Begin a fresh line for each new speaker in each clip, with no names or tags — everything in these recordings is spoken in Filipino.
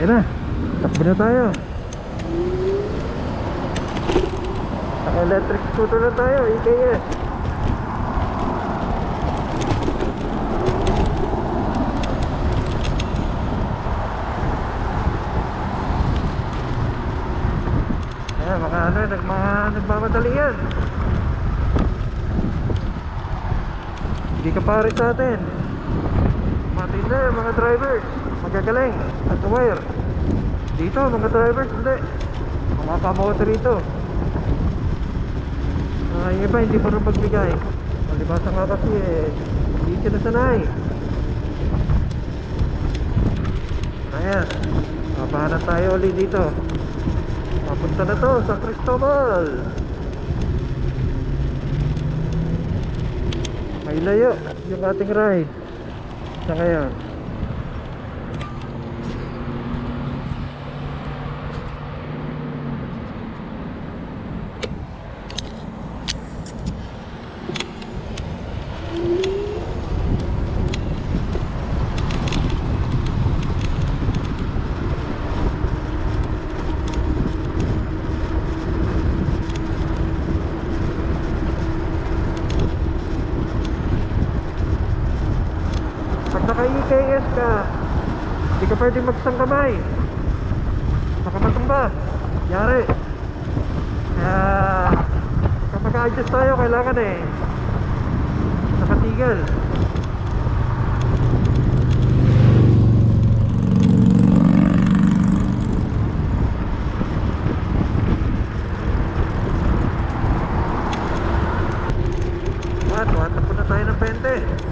Ayun na, takbo na tayo. Naka electric scooter na tayo, EKS. Ayan, mga ano, nagmamadali yan. Hindi ka pare sa atin. Matinda yung mga drivers, magagaling at aware. Dito mga drivers hindi, mga kamote rito. Yung iba hindi pa rin magbigay. Malibasa nga kasi hindi sila sanay. Ayan, papahanap tayo ulit dito. Papunta na to sa Cristobal. May layo yung ating ride sa ngayon. Pag naka-EKS ka, hindi ka pwedeng magsang kamay, baka matumba. Yari. Kaya kapag mag-adjust tayo, kailangan nakatigil. Tumatakbo na tayo ng 20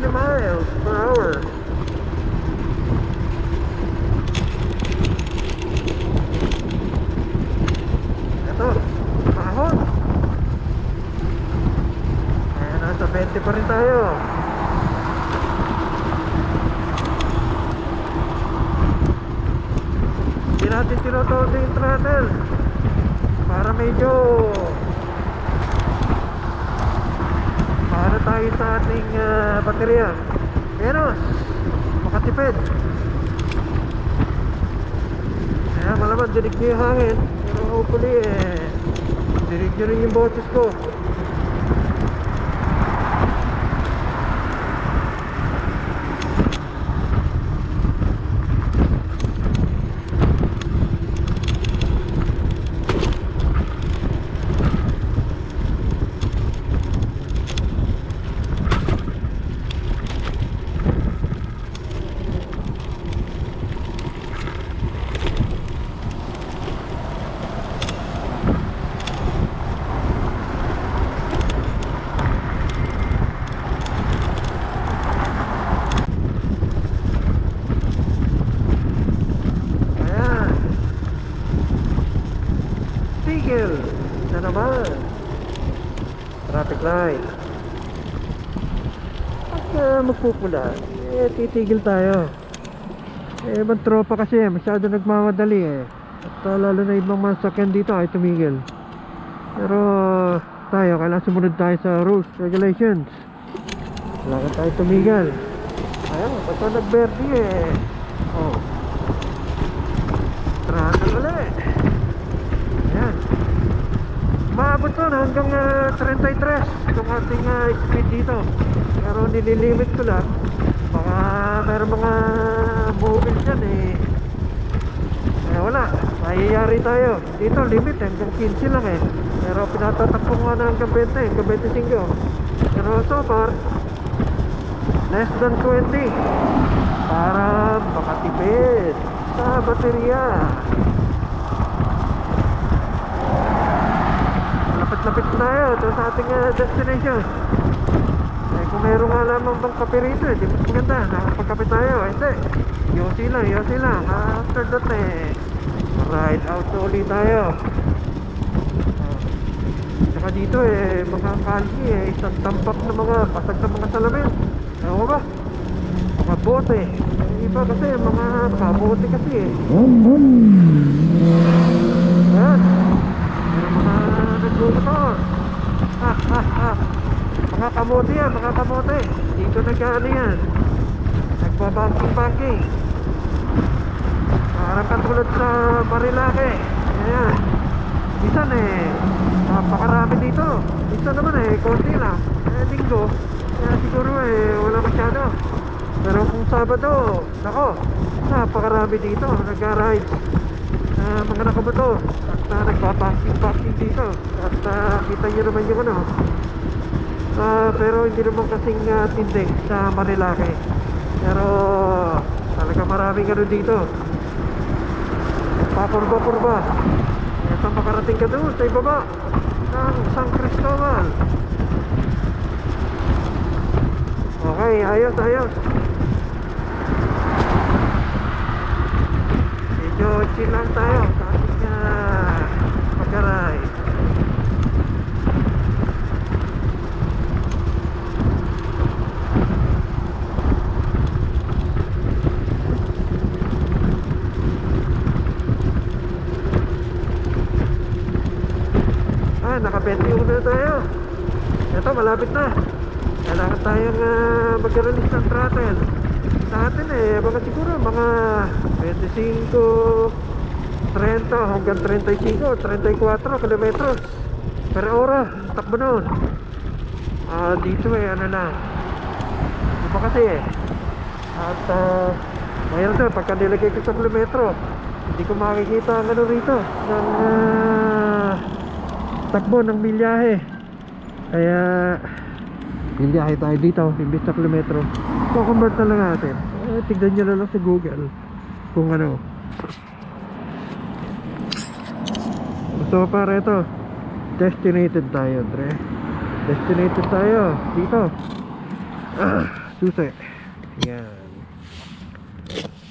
miles per hour. Ito, ahon. Ayan, nasa 20 pa rin tayo. Hindi natin tinutuloy yung throttle para medyo para tayo sa ating baterya menos makatipid. Kaya malaman dinig nyo yung hangin, pero hopefully dinig nyo rin yung boses ko. Na naman traffic light. Pag magpupula, titigil tayo. Ibang tropa kasi masyado nagmamadali at lalo na ibang mga sakyan dito ay tumigil. Pero tayo, kailangan sumunod tayo sa rules, regulations. Kailangan tayo tumigil. Ayun, basta nag-verde oh, throttle ulit. Ayan, maabot to hanggang 33 itong ating speed dito. Pero nililimit ko lang, baka meron mga mobile dyan wala, mayayari tayo. Dito limit hanggang 15 lang pero pinatatakpo nga na hanggang 20, hanggang 25. Pero so far less than 20 para makatipid sa baterya. Lapit tayo ito sa ating destination. Kung meron nga lamang bang kape rito, di mas maganda, nakapagkape tayo. Hindi, yosi lang. After that ride out ulit tayo. Saka dito mga kalki isang tampak na mga pasag na mga salamin. Ewan ba? Mga bote. Iba kasi mga kabote kasi Ayan, mga naglumotor. Mga kamote yan, mga kamote. Dito nag-ano yan, nagbabanking-banking. Parang katulad sa Marilake. Ayan. Minsan napakarami dito. Minsan naman konti lang. Linggo, kaya siguro wala masyado. Pero kung Sabado, nako, napakarami dito. Nag-ride mga nakamotor at nagpa-parking dito. At kita nyo naman yung ano. Pero hindi naman kasing tindi sa Marilake. Pero talaga maraming ano dito. Pakurba-kurba. Ito makarating ka doon sa ibaba ng San Cristobal. Okay, ayos. Medyo chill lang tayo sa ating pag-ride. Naka 21 na tayo. Ito, malapit na. Kailangan tayong mag-release ng throttle. Sa atin mga siguro mga 25, 30 hanggang 35, 34 kilometros per hora. Takbo nun. Dito ano lang. Iba kasi At mayroon doon, pagka nilagay ko sa kilometro, hindi ko makikita ang ano rito ng takbo ng milyahe. Kaya milyahe tayo dito imbis na kilometro. So convert na lang natin. Tignan nyo na lang sa Google kung ano. So para ito, destinated tayo, Dre. Destinated tayo dito. Susi. Yan.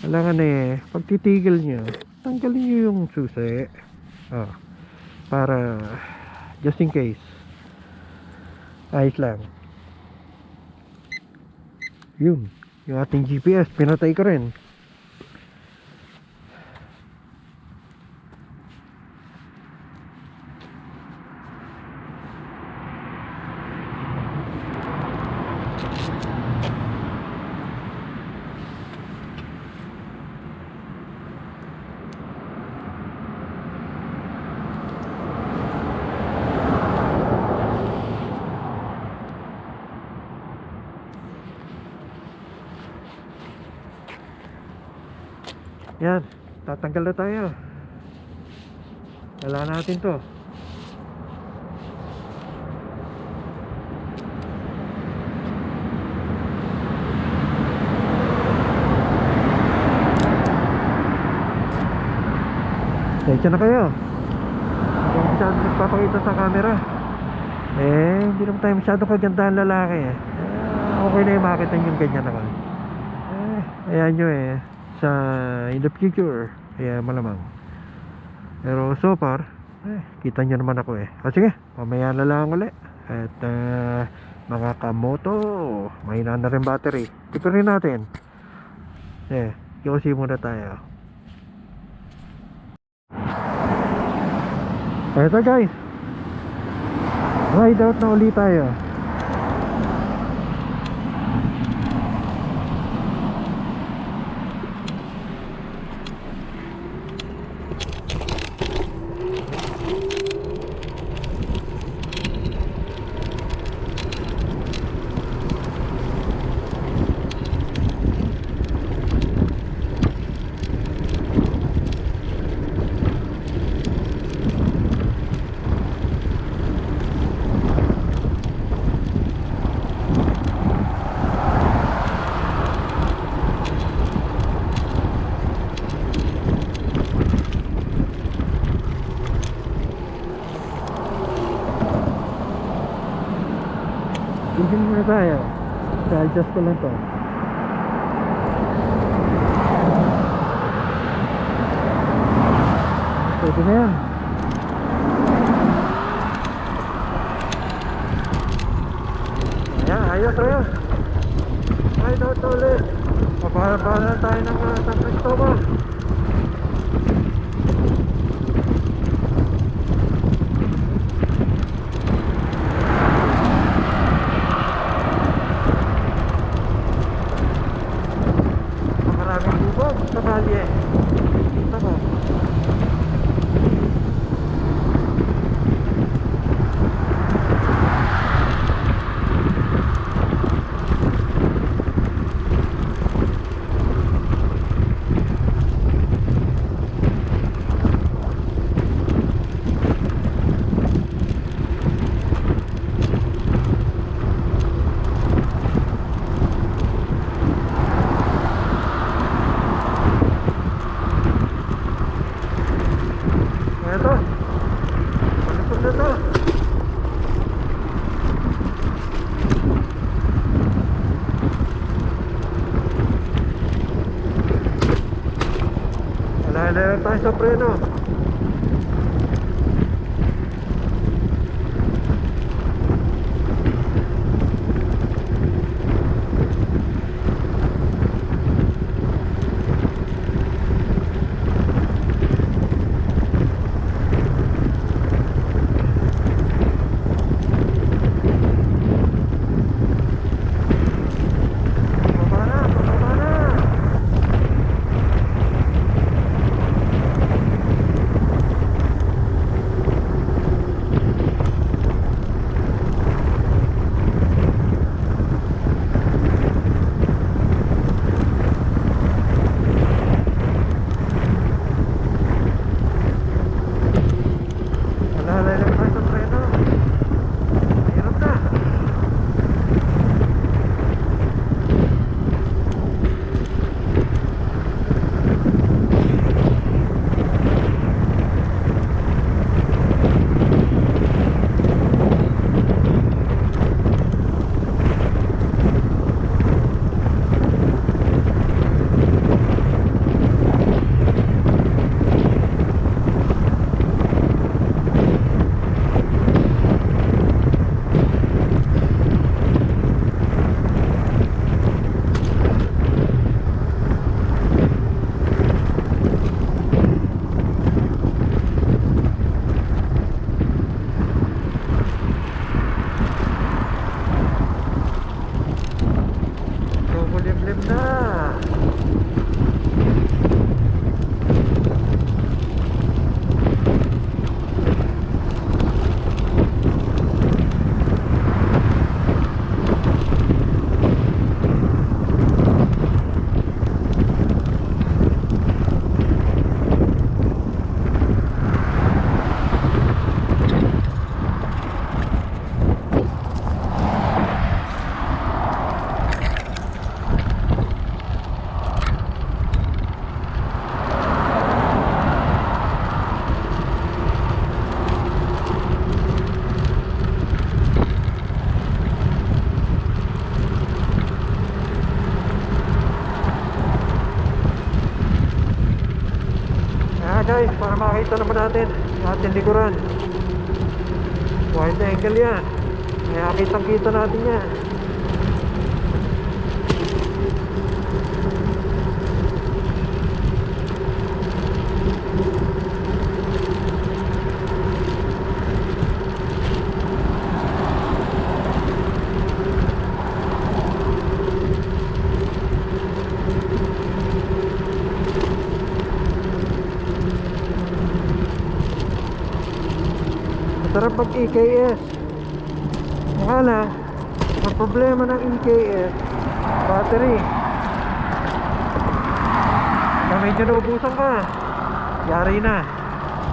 Kailangan pag titigil nyo, tanggalin nyo yung susi. Para just in case. Ayos lang. Yun. Yung ating GPS, pinatay ko rin. Yan, tatanggal na tayo. Kailangan natin to. Diyan na kayo. Hindi masyadong nagpapakita sa camera. Hindi naman tayo masyadong kagandahan lalaki okay na yung makita yung ganyan naman. Ayan nyo sa in the future kaya malamang, pero so far kita nyo naman ako sige, mamaya na lang ulit. At mga kamoto, mahina na rin battery, tipirin natin. QC muna tayo. Eto guys, ride out na ulit tayo. Tigil muna tayo. I-adjust ko lang to. Pwede na yan. Ayan, ayos. Ride out ulit. Papahala na tayo ng San Cristobal. Sa kalye. na to. Wala na lang tayo sa preno. Pababa na, pababa na. Wala lang tayo sa preno. Mahirap na. Kumulimlim na. Guys, para makita naman natin yung ating likuran. Wide angle yan. Kaya kitang kita natin yan. Masarap mag EKS. Nga lang, ang problema ng EKS, battery. Kaya medyo naubusan ka, yari na.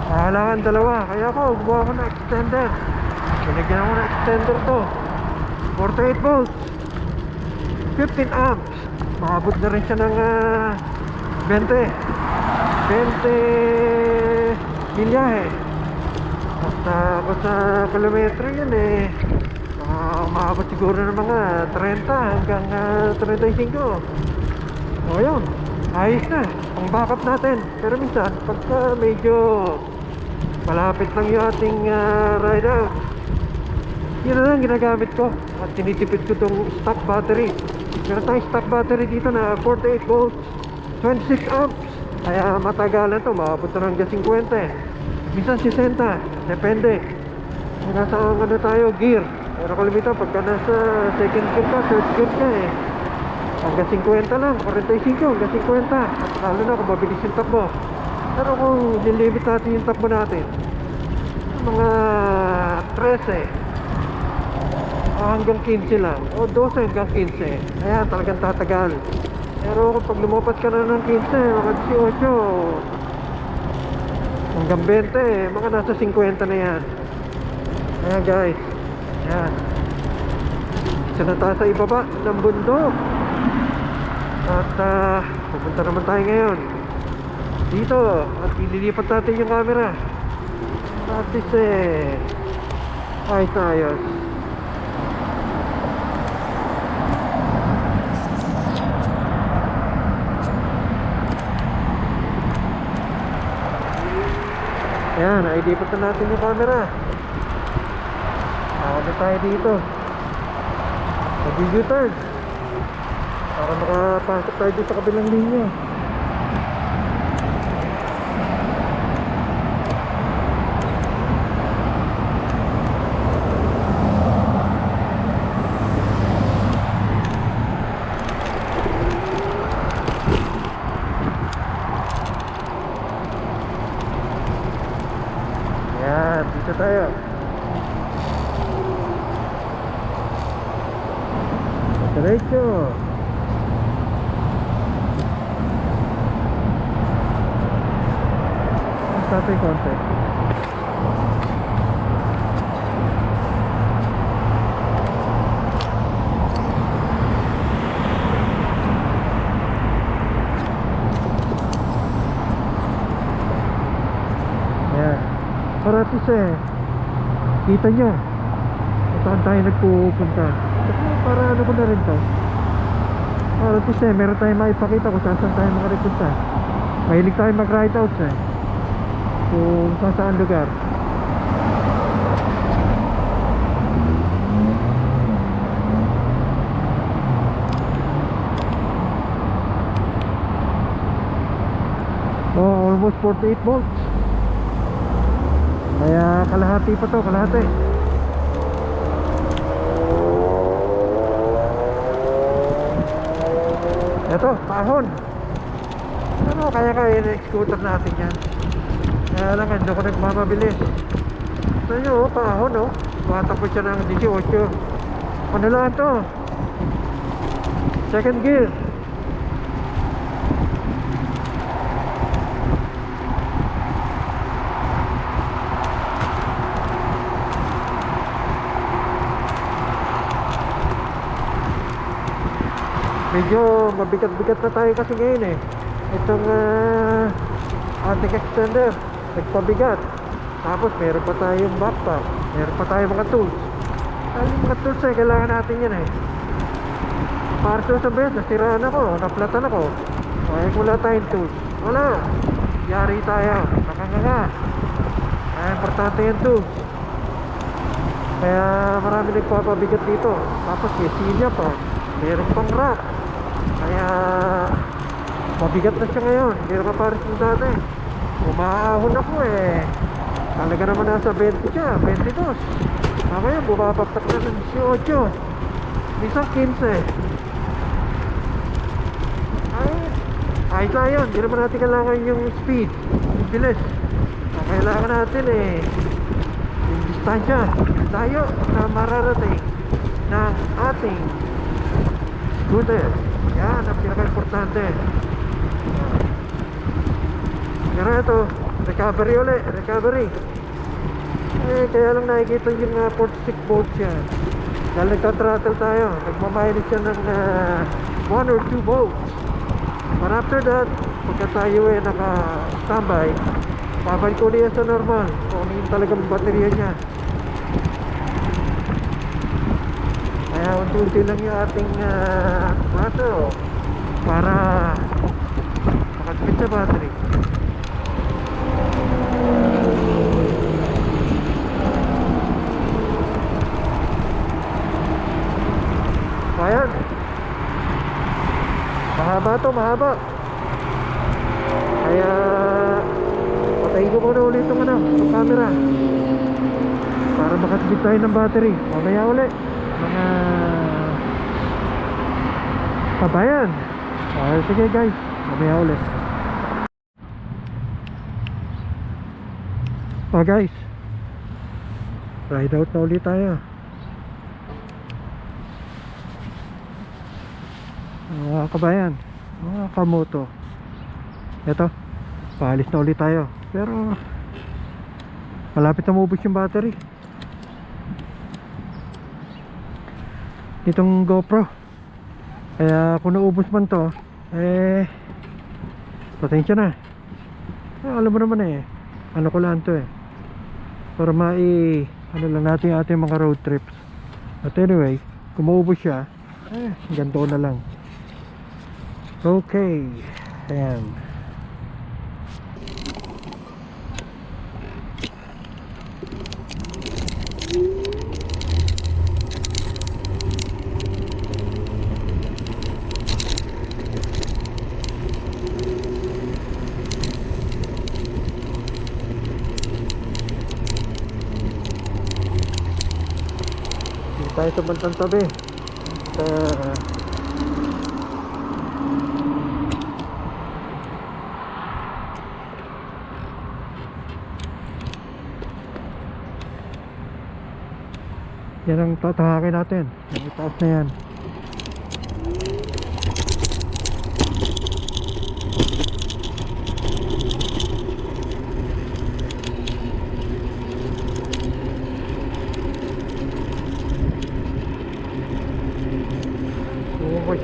Kailangan dalawa. Kaya ako, gumawa ko ng extender. Binigyan ako ng extender to. 48 volts, 15 amps. Makabot na rin siya ng 20 milyahe. Basta kilometro yun eh. Umabot siguro ng mga 30 hanggang 35. O yun, ayos na. Ang backup natin. Pero minsan, pagka medyo malapit lang yung ating ride out, yun na lang ginagamit ko. At tinitipid ko tong stock battery. Meron tayong stock battery dito na 48 volts, 26 amps. Kaya matagalan to, makapot na hanggang 50. Minsan 60, depende kung nasa ano tayo, gear. Pero kalimitan pagka nasa second gear ka, third gear ka eh, hanggang 50 lang, 45 hanggang 50. At lalo na kung mabilis yung takbo. Pero kung nilimit natin yung takbo natin mga 13 hanggang 15 lang, o 12 hanggang 15, ayan, talagang tatagal. Pero kung pag lumapat ka na ng 15, mga 18 hanggang 20, mga nasa 50 na yan. Ayan guys, ayan, isa na tayo sa ibaba ng bundok. At pupunta naman tayo ngayon dito at ililipat natin yung camera. At Ayos na ayos. Ayan, naidipot na natin yung camera. Ako tayo dito. Mag-U-turn para makapasok tayo dito sa kabilang linya. Ayan, dito tayo. Diretso. Stop yung konti. Ayan. Paratis kita nyo kung saan tayo nagpupunta. Kasi para ano ko na rin to. Paratis meron tayong maipakita kung saan tayo makaripunta. Mahilig tayo mag-ride out kung saan lugar. Oh, almost 48 volts. Kaya kalahati pa to, kalahati. Ito, pahon. Ano, kaya scooter natin yan. Kaya lang, hindi ako nagmamabilis. Ito nyo, pahon tumatakbo siya ng 18. Ano lang to? Second gear. Medyo mabigat-bigat na tayo kasi ngayon itong ating extender nagpabigat. Tapos meron pa tayong backpack, meron pa tayong mga tools. Yung mga tools kailangan natin yan para sa bed, nasiraan ako, naplatan ako. Kaya wala tayong tools, wala, yari tayo, nakanganga. Kaya importante yung tools. Kaya marami nagpapabigat dito. Tapos may silya pa, meron pang rack. Kaya mabigat na siya ngayon. Hindi na kapares ng dati. Umaahon ako talaga naman nasa 20 siya, 22. Mamaya bumabagtak na ng 18. Minsan 15. Ayos na yun. Hindi naman natin kailangan yung speed, yung bilis. Ang kailangan natin yung distansya tayo na mararating ng ating scooter. Yan ang pinaka-importante. Pero ito, recovery ulit, recovery. Kaya lang nakikita yung 46 volts yan. Dahil nagta-throttle tayo, nagmamileage siya ng 1 or 2 volts. But after that, pagka tayo naka-standby, babalik ko niya sa normal kung ano yung talagang baterya niya. Kaya unti-unti lang yung ating throttle para makatipid sa battery. Ayan, mahaba to, mahaba. Kaya patayin ko muna ulit itong camera para makatipid tayo ng battery. Mamaya ulit mga kabayan. Sige guys, mamaya ulit. Guys, ride out na ulit tayo. Mga kabayan, mga kamoto. Ito, paalis na ulit tayo. Pero malapit na maubos yung battery itong GoPro. Kaya kung naubos man to, patensya na. Alam mo naman ano ko lang to para ano lang natin ating mga road trips. But anyway, kung maubos siya, ganito na lang. Okay, ayan. Tayo sa bantang tabi. Yan ang tatahakin natin. Yung itaas na yan.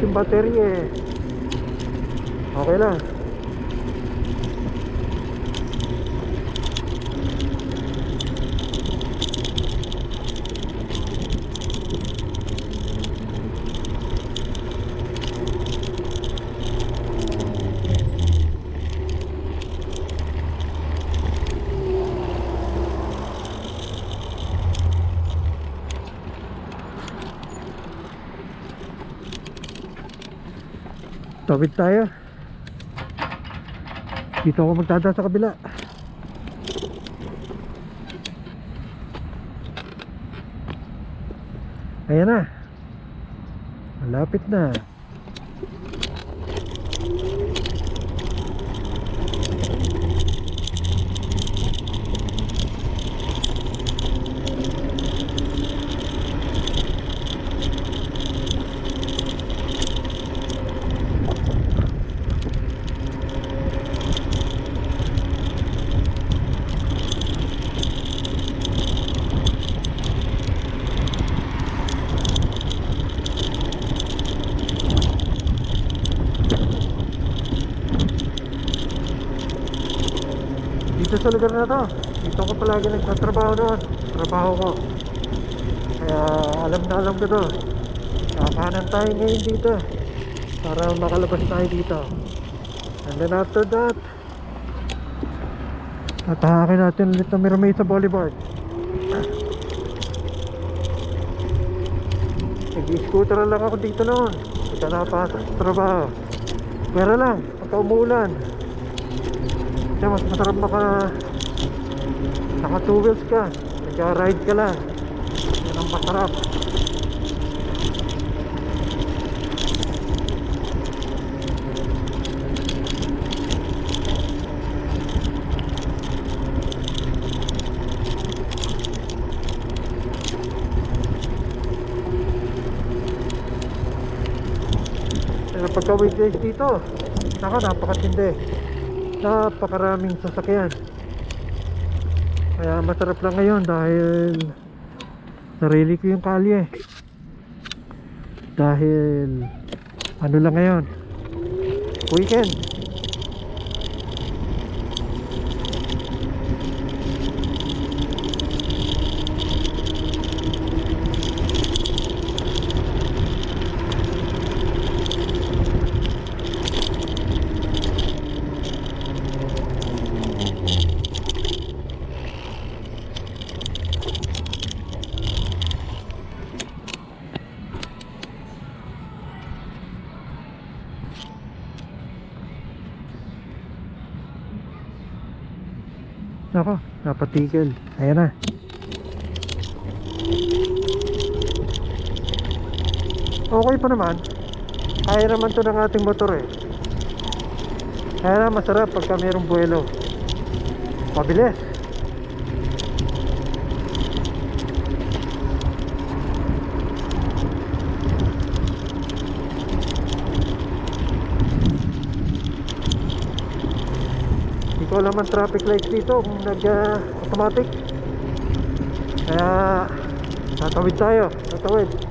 Yung battery okay lang. Tawid tayo. Dito ako magdadaan sa kabila. Ayan na. Malapit na. Dito sa lugar na to, dito ko palagi nagtatrabaho noon. Trabaho ko. Kaya alam ko to. Kakanan tayo ngayon dito para makalabas tayo dito. And then after that, tatahakin natin ulit ng Mesa Boulevard. Nag-scooter lang ako dito noon. Ito napasok sa trabaho. Pero lang, pagka umuulan, kaya mas masarap naka 2 wheels ka, nag-ride ka lang. Yan ang masarap. Pero pagka weekdays dito, napakatindi. Napakaraming sasakyan. Kaya masarap lang ngayon dahil sarili ko yung kalye. Dahil ano lang ngayon, weekend. Nako, napatigil. Ayan na. Okay pa naman. Kaya naman to ng ating motor eh. Kaya na masarap pagka mayroong buwelo. Pabilis. Hindi ko alam ang traffic lights dito kung nag automatic. Kaya tatawid tayo. Tatawid.